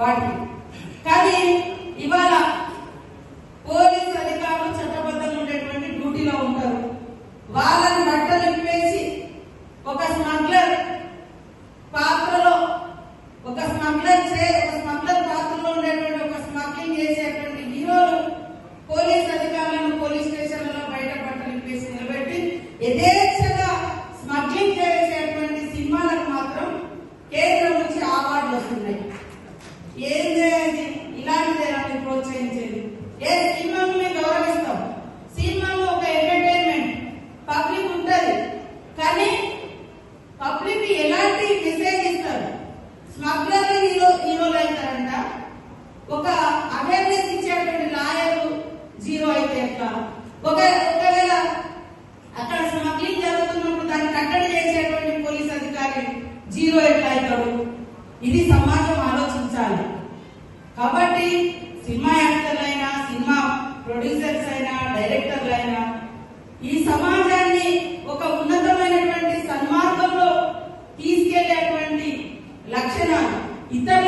వాటికి. కానీ ఇవాళ పోలీసు అధికారులు చట్టబద్ధంగా ఉండేటువంటి డ్యూటీలో ఉంటారు. వాళ్ళని బట్టలు ఇప్పేసి ఒక స్మగ్లర్ పాత్రలో ఒక స్మగ్లర్ పాత్రలో ఉండేటువంటి ఒక స్మగ్లింగ్ చేసేటువంటి హీరోలు పోలీస్ అధికారులను పోలీస్ స్టేషన్లలో బయట బట్టలు ఇప్పేసి నిలబెట్టి యథేచ్ఛగా స్మగ్లింగ్ చేసేటువంటి సినిమాలకు మాత్రం కేంద్రం నుంచి అవార్డులు వస్తున్నాయి. ఏం చేయాలి? ఇలాంటిదేనా ప్రోత్సహించేది? ఏ సినిమాను మేము గౌరవిస్తాం. సినిమాలో ఒక ఎంటర్టైన్మెంట్ పబ్లిక్ ఉంటది, కానీ పబ్లిక్ ఎలాంటి మెసేజ్ ఇస్తారు? స్మగ్లర్లు హీరోలు అవుతారంట. ఒక అవేర్నెస్ ఇచ్చేటువంటి లాయర్లు జీరో అయితే ఎట్లా? ఒకవేళ అక్కడ స్మగ్లింగ్ జరుగుతున్నప్పుడు దాన్ని కట్టడి చేసేటువంటి పోలీస్ అధికారి జీరో ఎట్లా అవుతాడు? ఇది సమాజం ఆలోచించాలి. కాబట్టి సినిమా యాక్టర్లైనా, సినిమా ప్రొడ్యూసర్స్ అయినా, డైరెక్టర్లు అయినా ఈ సమాజాన్ని ఒక ఉన్నతమైనటువంటి సన్మార్గంలో తీసుకెళ్లేటువంటి లక్షణాలు, ఇతరుల